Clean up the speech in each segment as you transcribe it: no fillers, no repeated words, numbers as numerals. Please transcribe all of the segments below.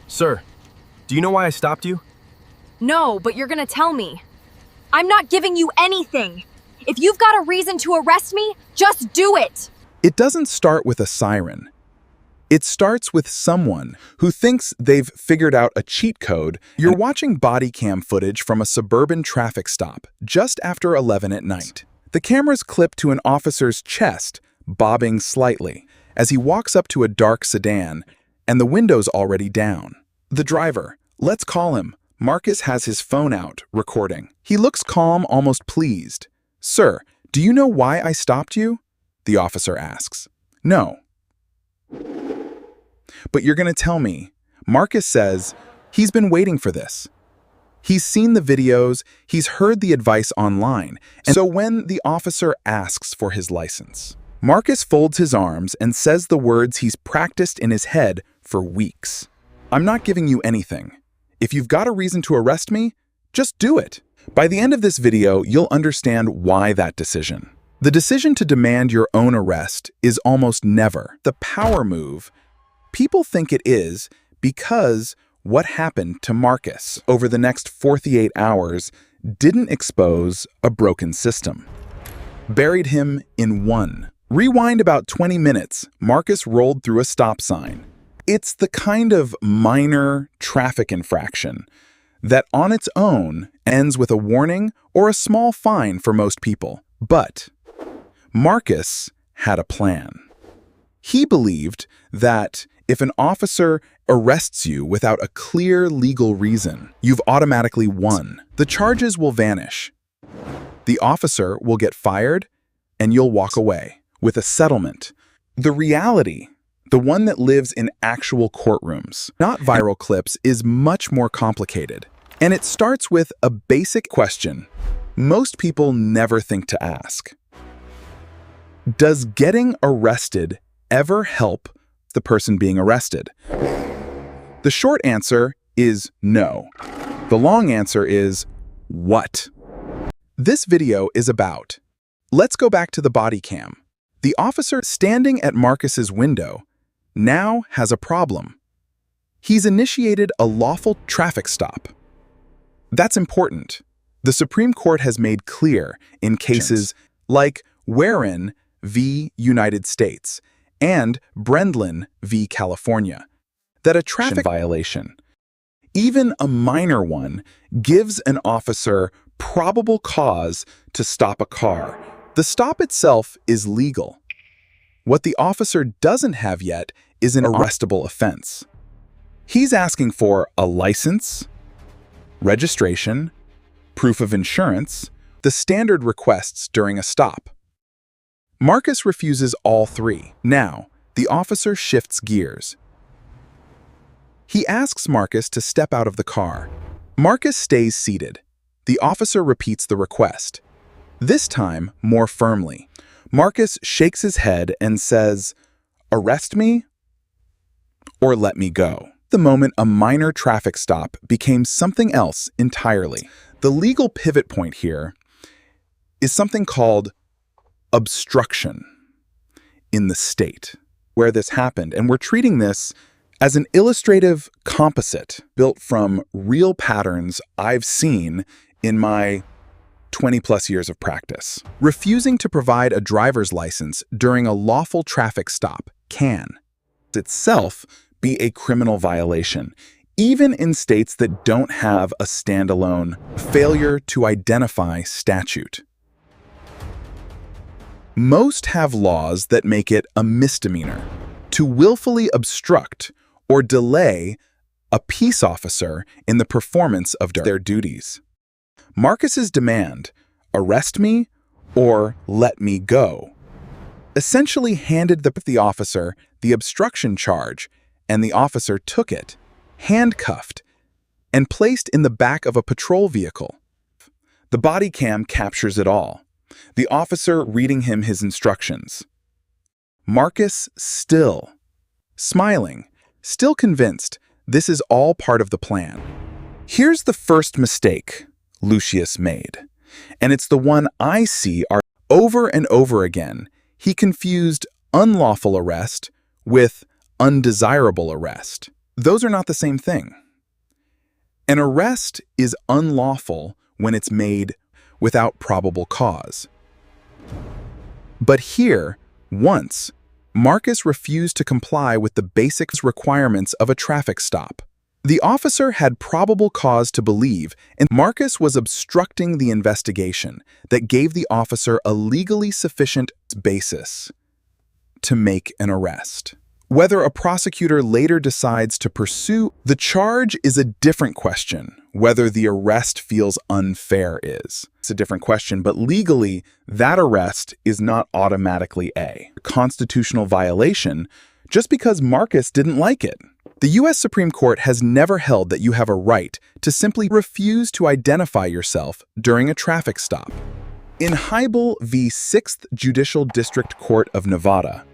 Sir, do you know why I stopped you? No, but you're gonna tell me. I'm not giving you anything. If you've got a reason to arrest me, just do it. It doesn't start with a siren. It starts with someone who thinks they've figured out a cheat code. You're watching body cam footage from a suburban traffic stop just after 11 at night. The camera's clipped to an officer's chest, bobbing slightly, as he walks up to a dark sedan, and the window's already down. The driver, let's call him, Marcus, has his phone out, recording. He looks calm, almost pleased. "Sir, do you know why I stopped you?" the officer asks. "No." "But you're going to tell me." Marcus says he's been waiting for this. He's seen the videos, he's heard the advice online, and so when the officer asks for his license, Marcus folds his arms and says the words he's practiced in his head for weeks. "I'm not giving you anything. If you've got a reason to arrest me, just do it." By the end of this video, you'll understand why that decision. The decision to demand your own arrest is almost never the power move people think it is, because what happened to Marcus over the next 48 hours didn't expose a broken system. Buried him in one. Rewind about 20 minutes, Marcus rolled through a stop sign. It's the kind of minor traffic infraction that on its own ends with a warning or a small fine for most people. But Marcus had a plan. He believed that if an officer arrests you without a clear legal reason, you've automatically won. The charges will vanish. The officer will get fired, and you'll walk away with a settlement. The reality, the one that lives in actual courtrooms, not viral clips, is much more complicated. And it starts with a basic question most people never think to ask. Does getting arrested ever help the person being arrested? The short answer is no. The long answer is what? This video is about. Let's go back to the body cam. The officer standing at Marcus's window now has a problem. He's initiated a lawful traffic stop. That's important. The Supreme Court has made clear in cases like Warren v. United States and Brendlin v. California that a traffic violation, even a minor one, gives an officer probable cause to stop a car. The stop itself is legal. What the officer doesn't have yet is an arrestable offense. He's asking for a license, registration, proof of insurance, the standard requests during a stop. Marcus refuses all three. Now, the officer shifts gears. He asks Marcus to step out of the car. Marcus stays seated. The officer repeats the request, this time more firmly. Marcus shakes his head and says, "Arrest me or let me go." The moment a minor traffic stop became something else entirely. The legal pivot point here is something called obstruction in the state where this happened, and we're treating this as an illustrative composite built from real patterns I've seen in my 20-plus years of practice. Refusing to provide a driver's license during a lawful traffic stop can itself be a criminal violation, even in states that don't have a standalone failure to identify statute. Most have laws that make it a misdemeanor to willfully obstruct or delay a peace officer in the performance of their duties. Marcus's demand, "Arrest me or let me go," essentially handed the officer the obstruction charge, and the officer took it, handcuffed, and placed in the back of a patrol vehicle. The body cam captures it all, the officer reading him his instructions. Marcus still smiling, still convinced this is all part of the plan. Here's the first mistake Lucius made, and it's the one I see over and over again. He confused unlawful arrest with undesirable arrest. Those are not the same thing. An arrest is unlawful when it's made without probable cause. But here, once, Marcus refused to comply with the basic requirements of a traffic stop. The officer had probable cause to believe, and Marcus was obstructing the investigation that gave the officer a legally sufficient basis to make an arrest. Whether a prosecutor later decides to pursue the charge is a different question. Whether the arrest feels unfair is. It's a different question, but legally, that arrest is not automatically a constitutional violation just because Marcus didn't like it. The U.S. Supreme Court has never held that you have a right to simply refuse to identify yourself during a traffic stop. In Heibel v. 6th Judicial District Court of Nevada,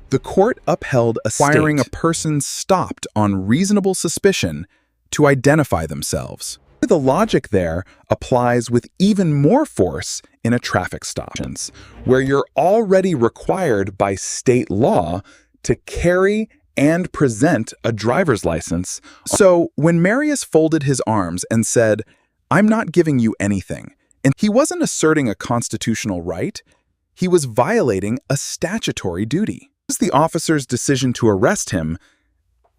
the court upheld requiring a person stopped on reasonable suspicion to identify themselves. The logic there applies with even more force in a traffic stop, where you're already required by state law to carry and present a driver's license. So when Marius folded his arms and said, "I'm not giving you anything," and he wasn't asserting a constitutional right, he was violating a statutory duty. The officer's decision to arrest him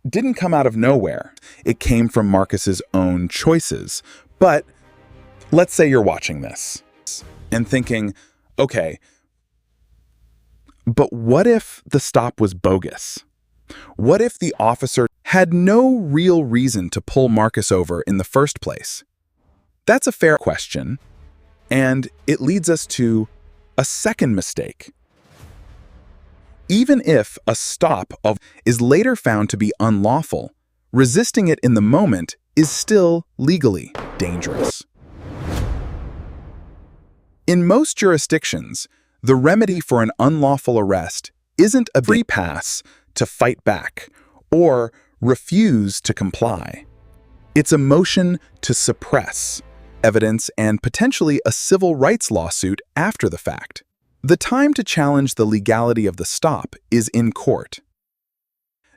didn't come out of nowhere. It came from Marcus's own choices. But let's say you're watching this and thinking, okay, but what if the stop was bogus? What if the officer had no real reason to pull Marcus over in the first place? That's a fair question, and it leads us to a second mistake. Even if a stop is later found to be unlawful, resisting it in the moment is still legally dangerous. In most jurisdictions, the remedy for an unlawful arrest isn't a free pass to fight back or refuse to comply. It's a motion to suppress evidence and potentially a civil rights lawsuit after the fact. The time to challenge the legality of the stop is in court.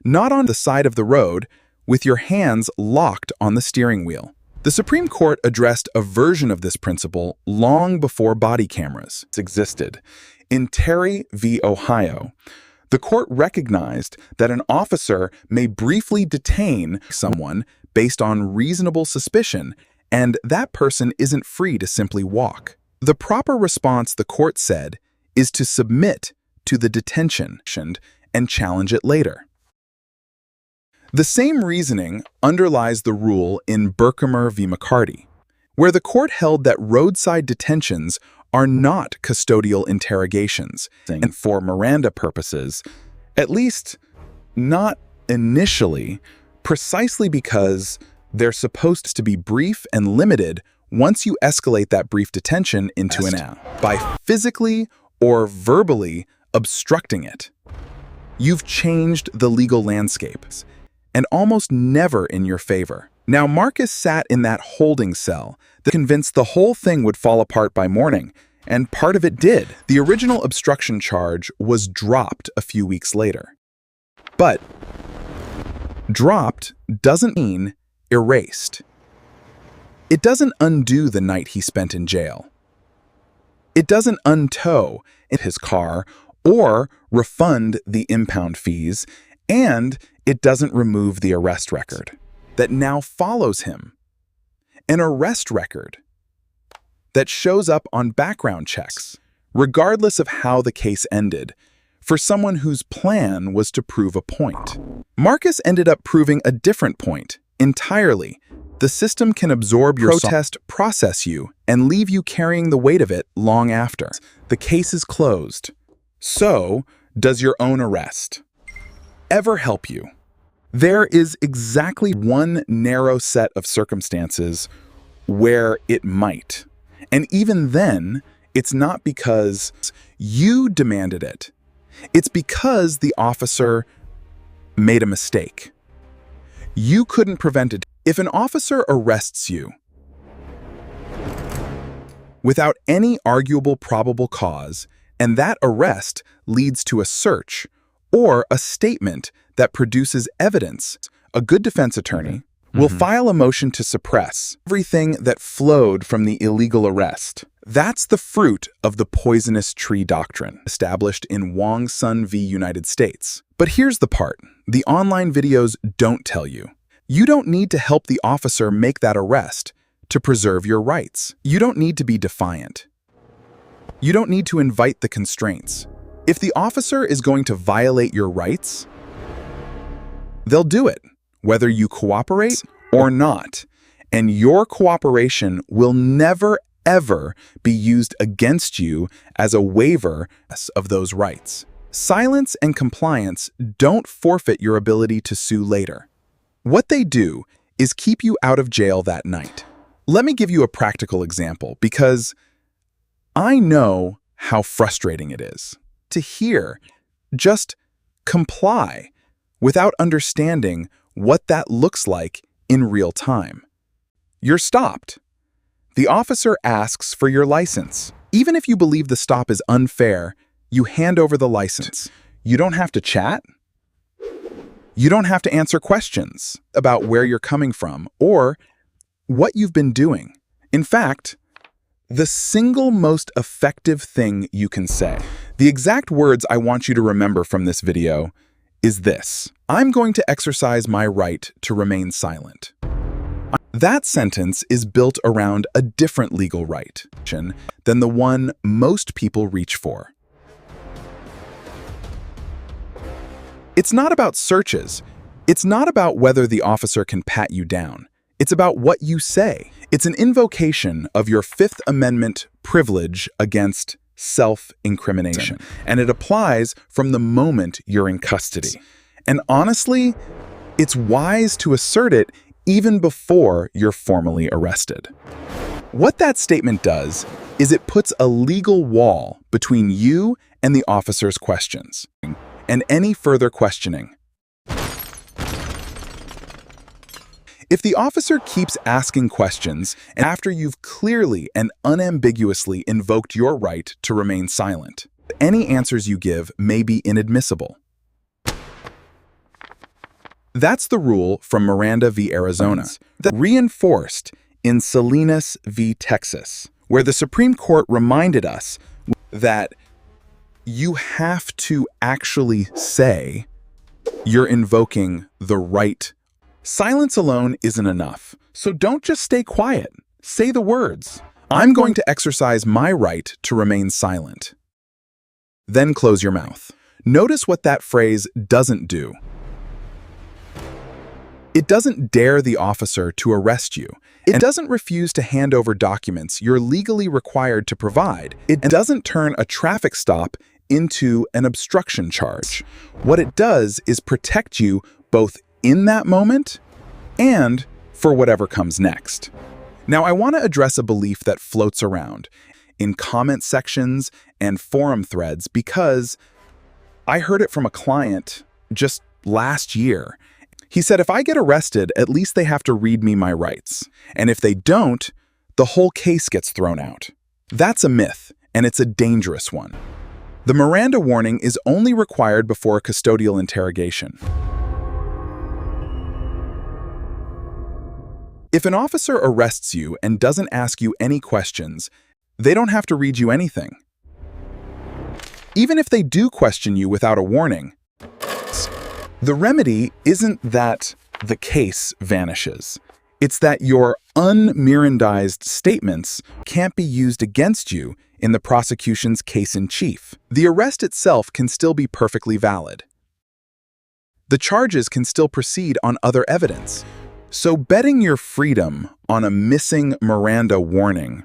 Not on the side of the road, with your hands locked on the steering wheel. The Supreme Court addressed a version of this principle long before body cameras existed. In Terry v. Ohio, the court recognized that an officer may briefly detain someone based on reasonable suspicion, and that person isn't free to simply walk. The proper response, the court said, is to submit to the detention and challenge it later. The same reasoning underlies the rule in Berkemer v. McCarty, where the court held that roadside detentions are not custodial interrogations, and for Miranda purposes, at least not initially, precisely because they're supposed to be brief and limited once you escalate that brief detention into an hour by physically or verbally obstructing it. You've changed the legal landscape, and almost never in your favor. Now, Marcus sat in that holding cell that convinced the whole thing would fall apart by morning, and part of it did. The original obstruction charge was dropped a few weeks later. But dropped doesn't mean erased. It doesn't undo the night he spent in jail. It doesn't untow his car or refund the impound fees, and it doesn't remove the arrest record that now follows him. An arrest record that shows up on background checks, regardless of how the case ended, for someone whose plan was to prove a point. Marcus ended up proving a different point entirely. The system can absorb your protest, process you, and leave you carrying the weight of it long after. The case is closed. So, does your own arrest ever help you? There is exactly one narrow set of circumstances where it might. And even then, it's not because you demanded it. It's because the officer made a mistake. You couldn't prevent it. If an officer arrests you without any arguable probable cause, and that arrest leads to a search or a statement that produces evidence. A good defense attorney will file a motion to suppress everything that flowed from the illegal arrest. That's the fruit of the poisonous tree doctrine, established in Wong Sun v. United States. But here's the part the online videos don't tell you. You don't need to help the officer make that arrest to preserve your rights. You don't need to be defiant. You don't need to invite the constraints. If the officer is going to violate your rights, they'll do it, whether you cooperate or not. And your cooperation will never, ever be used against you as a waiver of those rights. Silence and compliance don't forfeit your ability to sue later. What they do is keep you out of jail that night. Let me give you a practical example, because I know how frustrating it is to hear just comply without understanding what that looks like in real time. You're stopped. The officer asks for your license. Even if you believe the stop is unfair, you hand over the license. You don't have to chat. You don't have to answer questions about where you're coming from or what you've been doing. In fact, the single most effective thing you can say, the exact words I want you to remember from this video, is this: I'm going to exercise my right to remain silent. That sentence is built around a different legal right than the one most people reach for. It's not about searches. It's not about whether the officer can pat you down. It's about what you say. It's an invocation of your Fifth Amendment privilege against self-incrimination, and it applies from the moment you're in custody. And honestly, it's wise to assert it even before you're formally arrested. What that statement does is it puts a legal wall between you and the officer's questions and any further questioning. If the officer keeps asking questions after you've clearly and unambiguously invoked your right to remain silent, any answers you give may be inadmissible. That's the rule from Miranda v. Arizona, reinforced in Salinas v. Texas, where the Supreme Court reminded us that you have to actually say you're invoking the right. Silence alone isn't enough, so don't just stay quiet. Say the words, I'm going to exercise my right to remain silent. Then close your mouth. Notice what that phrase doesn't do. It doesn't dare the officer to arrest you. It doesn't refuse to hand over documents you're legally required to provide. It doesn't turn a traffic stop into an obstruction charge. What it does is protect you both in that moment and for whatever comes next. Now, I want to address a belief that floats around in comment sections and forum threads because I heard it from a client just last year. He said, if I get arrested, at least they have to read me my rights. And if they don't, the whole case gets thrown out. That's a myth, and it's a dangerous one. The Miranda warning is only required before a custodial interrogation. If an officer arrests you and doesn't ask you any questions, they don't have to read you anything. Even if they do question you without a warning, the remedy isn't that the case vanishes. It's that your un-Mirandized statements can't be used against you in the prosecution's case-in-chief. The arrest itself can still be perfectly valid. The charges can still proceed on other evidence. So betting your freedom on a missing Miranda warning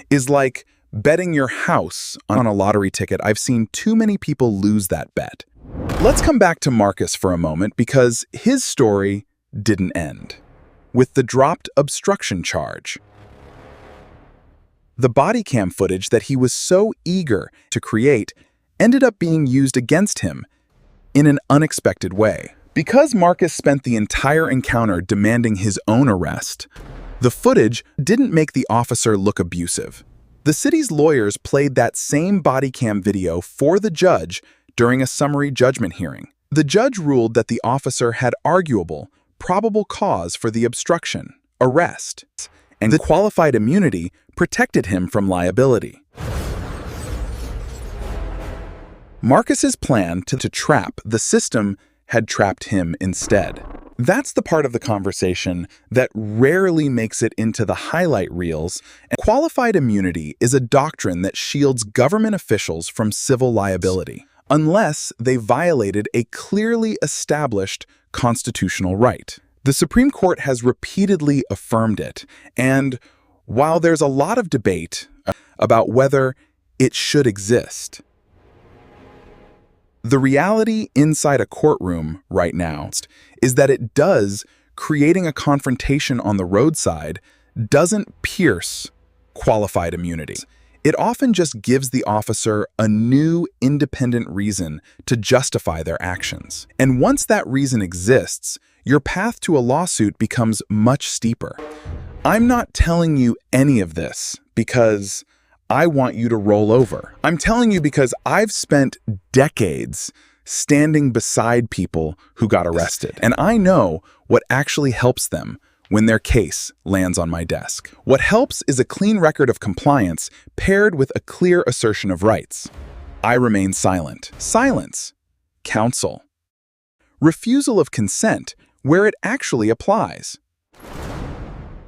is like betting your house on a lottery ticket. I've seen too many people lose that bet. Let's come back to Marcus for a moment because his story didn't end with the dropped obstruction charge. The body cam footage that he was so eager to create ended up being used against him in an unexpected way. Because Marcus spent the entire encounter demanding his own arrest, the footage didn't make the officer look abusive. The city's lawyers played that same body cam video for the judge during a summary judgment hearing. The judge ruled that the officer had arguable, probable cause for the obstruction, arrest, and the qualified immunity protected him from liability. Marcus's plan to trap the system had trapped him instead. That's the part of the conversation that rarely makes it into the highlight reels. And qualified immunity is a doctrine that shields government officials from civil liability, unless they violated a clearly established constitutional right. The Supreme Court has repeatedly affirmed it, and while there's a lot of debate about whether it should exist, the reality inside a courtroom right now is that it does. Creating a confrontation on the roadside doesn't pierce qualified immunity. It often just gives the officer a new, independent reason to justify their actions. And once that reason exists, your path to a lawsuit becomes much steeper. I'm not telling you any of this because I want you to roll over. I'm telling you because I've spent decades standing beside people who got arrested, and I know what actually helps them when their case lands on my desk. What helps is a clean record of compliance paired with a clear assertion of rights. I remain silent. Silence. Counsel. Refusal of consent where it actually applies.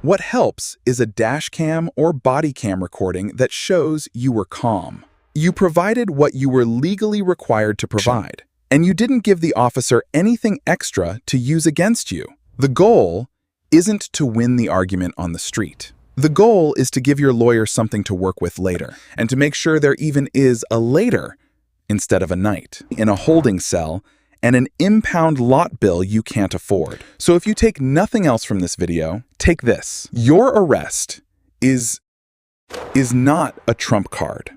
What helps is a dash cam or body cam recording that shows you were calm. You provided what you were legally required to provide, and you didn't give the officer anything extra to use against you. The goal isn't to win the argument on the street. The goal is to give your lawyer something to work with later, and to make sure there even is a later instead of a night in a holding cell and an impound lot bill you can't afford. So if you take nothing else from this video, take this. Your arrest is not a trump card.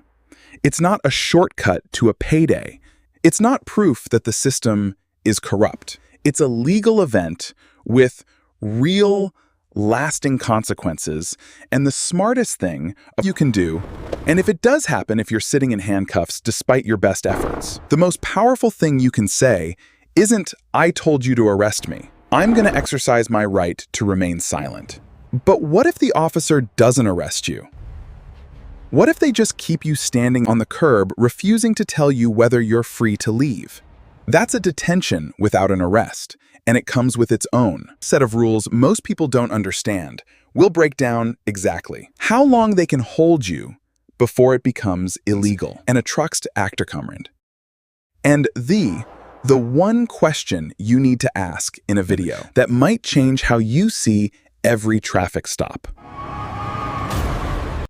It's not a shortcut to a payday. It's not proof that the system is corrupt. It's a legal event with real, lasting consequences, and the smartest thing you can do, and if it does happen if you're sitting in handcuffs despite your best efforts, the most powerful thing you can say isn't, "I told you to arrest me." I'm going to exercise my right to remain silent. But what if the officer doesn't arrest you? What if they just keep you standing on the curb, refusing to tell you whether you're free to leave? That's a detention without an arrest, and it comes with its own set of rules most people don't understand. We'll break down exactly how long they can hold you before it becomes illegal and a truck's to actor comrade. And the one question you need to ask in a video that might change how you see every traffic stop.